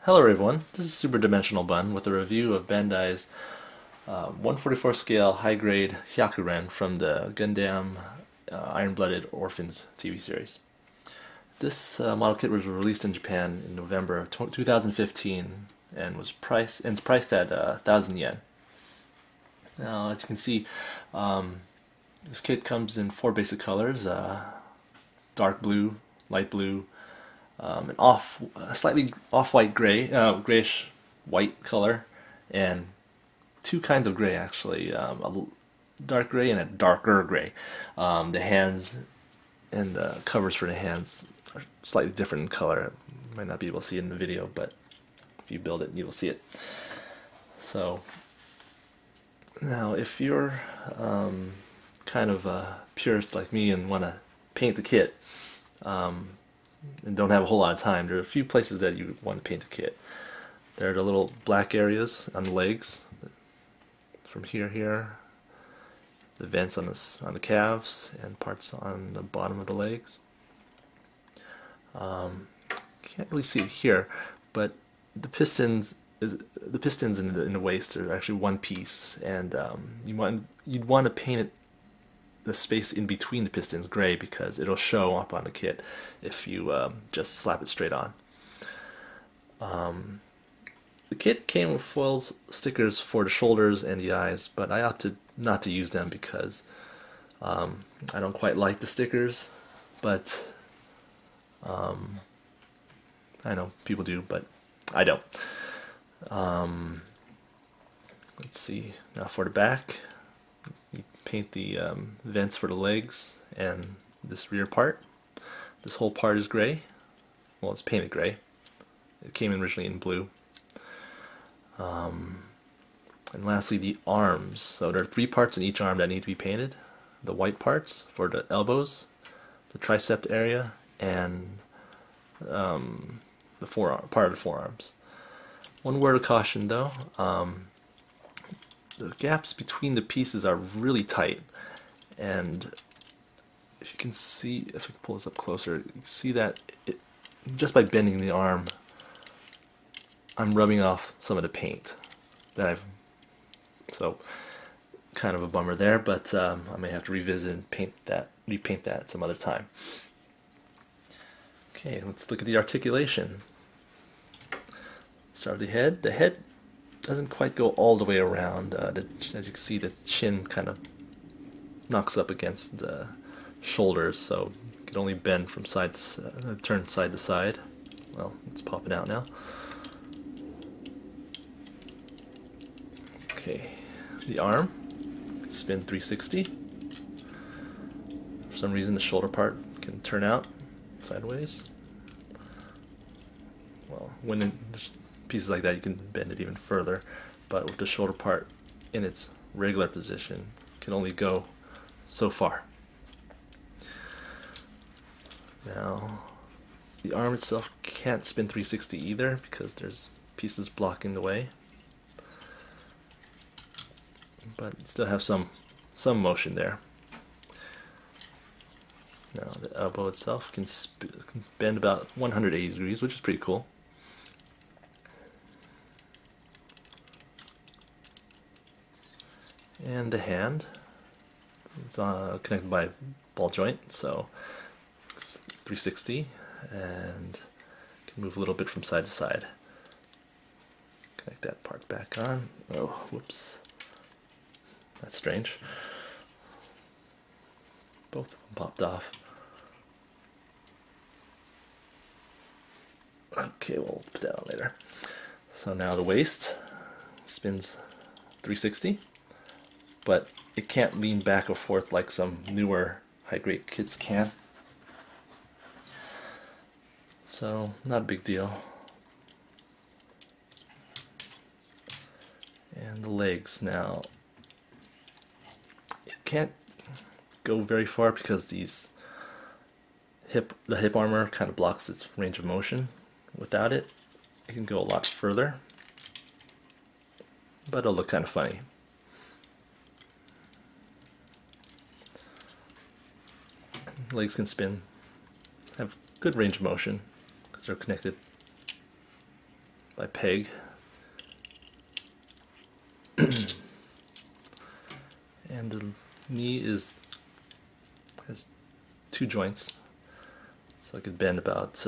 Hello everyone, this is Super Dimensional Bun with a review of Bandai's 144 scale high-grade Hyakuren from the Gundam Iron-Blooded Orphans TV series. This model kit was released in Japan in November of 2015 and it's priced at 1,000 yen. Now, as you can see, this kit comes in four basic colors: dark blue, light blue, an slightly off-white gray, grayish white color, and two kinds of gray actually, a dark gray and a darker gray. The hands and the covers for the hands are slightly different in color. You might not be able to see it in the video, but if you build it, you will see it. So now, if you're kind of a purist like me and want to paint the kit, and don't have a whole lot of time, there are a few places that you want to paint the kit. There are the little black areas on the legs, from here, the vents on the calves, and parts on the bottom of the legs. Can't really see it here, but the pistons in the waist are actually one piece, and you'd want to paint it, the space in between the pistons, gray, because it'll show up on the kit if you just slap it straight on. The kit came with foil stickers for the shoulders and the eyes, but I opted not to use them because I don't quite like the stickers, but I know people do, but I don't. Let's see, now for the back, you paint the vents for the legs and this rear part. This whole part is gray. Well, it's painted gray. It came in originally in blue. And lastly, the arms. So there are three parts in each arm that need to be painted. The white parts for the elbows, the tricep area, and the forearm, part of the forearms. One word of caution though, the gaps between the pieces are really tight, and if you can see, if I can pull this up closer, you can see that just by bending the arm, I'm rubbing off some of the paint that so kind of a bummer there, but I may have to revisit and repaint that some other time. Okay, let's look at the articulation. Start with the head. The head doesn't quite go all the way around. As you can see, the chin kind of knocks up against the shoulders, so you can only bend from side to turn side to side. Well, it's popping out now. Okay, the arm, spin 360. For some reason, the shoulder part can turn out sideways. Well, when there's pieces like that, you can bend it even further, but with the shoulder part in its regular position, it can only go so far. Now, the arm itself can't spin 360 either because there's pieces blocking the way, but still have some motion there. Now, the elbow itself can bend about 180 degrees, which is pretty cool. And the hand, it's connected by a ball joint, so it's 360, and can move a little bit from side to side. Connect that part back on. Oh, whoops. That's strange. Both of them popped off. Okay, we'll put that on later. So now the waist spins 360, but it can't lean back or forth like some newer high-grade kits can. So, not a big deal. And the legs now, it can't go very far because the hip armor kind of blocks its range of motion. Without it, it can go a lot further, but it'll look kind of funny. Legs can spin, have good range of motion because they're connected by peg. And the knee has two joints, so I could bend about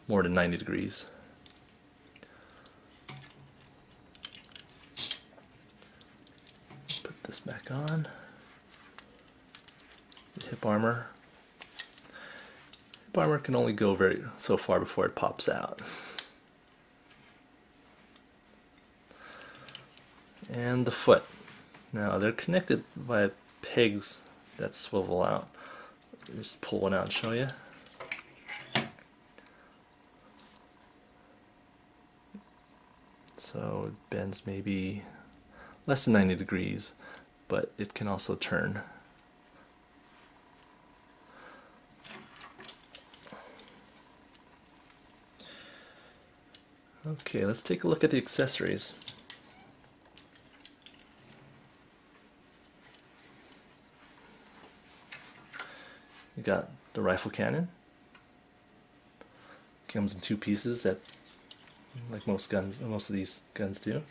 more than 90 degrees. Put this back on. The hip armor. Hip armor can only go so far before it pops out. And the foot. Now they're connected by pegs that swivel out. Just pull one out and show you. So it bends maybe less than 90 degrees, but it can also turn. Okay, let's take a look at the accessories. You got the rifle cannon. Comes in two pieces, like most of these guns do,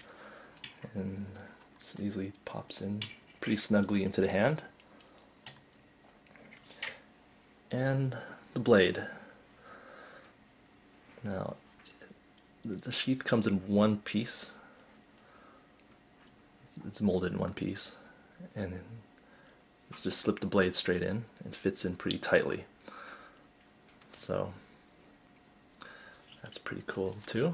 and it easily pops in pretty snugly into the hand. And the blade. Now, the sheath comes in one piece. It's molded in one piece, and it's just slip the blade straight in and fits in pretty tightly. So that's pretty cool too.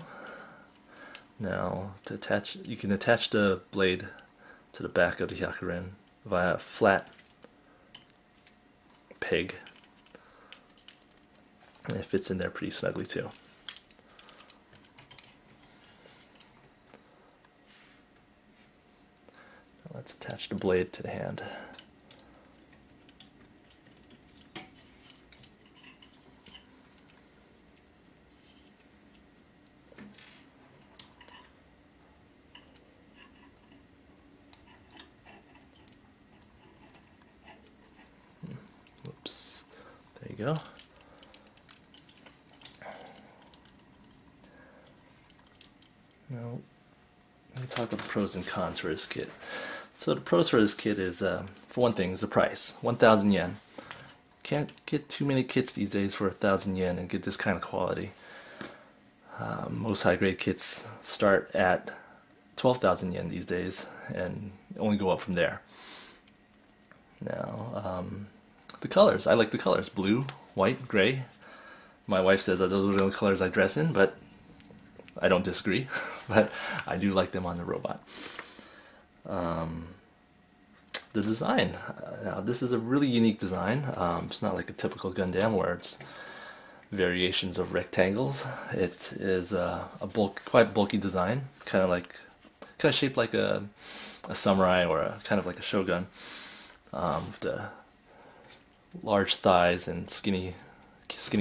Now to attach, you can attach the blade to the back of the Hyakuren via a flat peg, and it fits in there pretty snugly too. Now let's attach the blade to the hand. Whoops. There you go. Now, let me talk about the pros and cons for this kit. So the pros for this kit is, for one thing, is the price. 1,000 yen. Can't get too many kits these days for 1,000 yen and get this kind of quality. Most high-grade kits start at 12,000 yen these days and only go up from there. Now, the colors. I like the colors. Blue, white, gray. My wife says that those are the only colors I dress in, but I don't disagree. But I do like them on the robot. The design. Now, this is a really unique design. It's not like a typical Gundam where it's variations of rectangles. It is quite bulky design, kind of shaped like a samurai or kind of like a shogun, with the large thighs and skinny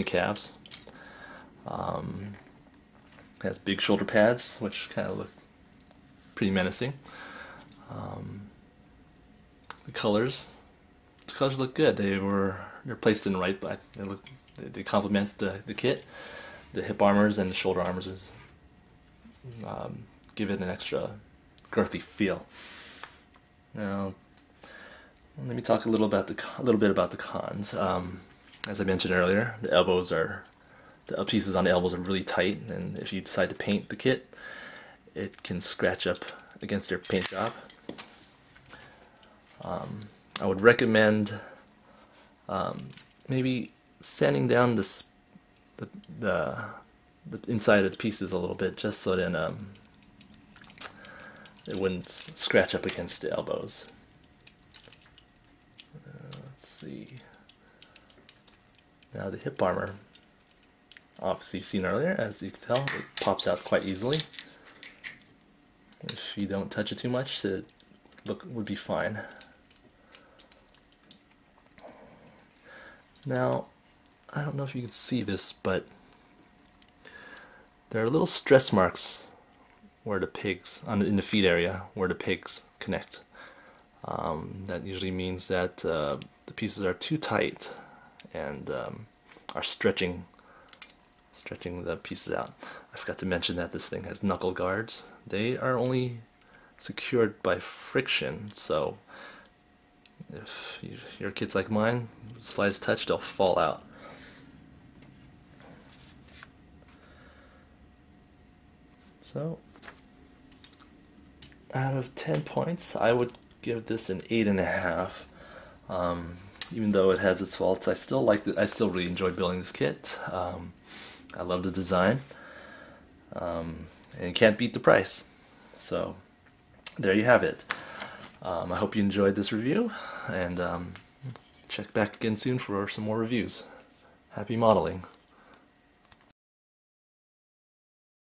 calves. Has big shoulder pads, which kind of look pretty menacing. The colors look good. They're placed in the right, but they complement the kit. The hip armors and the shoulder armors give it an extra girthy feel. Now, let me talk a little bit about the cons. As I mentioned earlier, the pieces on the elbows are really tight, and if you decide to paint the kit, it can scratch up against your paint job. I would recommend maybe sanding down the inside of the pieces a little bit, just so then it wouldn't scratch up against the elbows. Let's see. Now the hip armor, obviously seen earlier, as you can tell, it pops out quite easily. If you don't touch it too much, it would be fine. Now, I don't know if you can see this, but there are little stress marks where the pegs, in the feet area, where the pegs connect. That usually means that the pieces are too tight and are stretching stretching the pieces out. I forgot to mention that this thing has knuckle guards. They are only secured by friction, so if your kid's like mine, slides touch, they'll fall out. So, out of 10 points, I would give this an 8.5. Even though it has its faults, I still really enjoy building this kit. I love the design, and you can't beat the price. So, there you have it. I hope you enjoyed this review, and check back again soon for some more reviews. Happy modeling.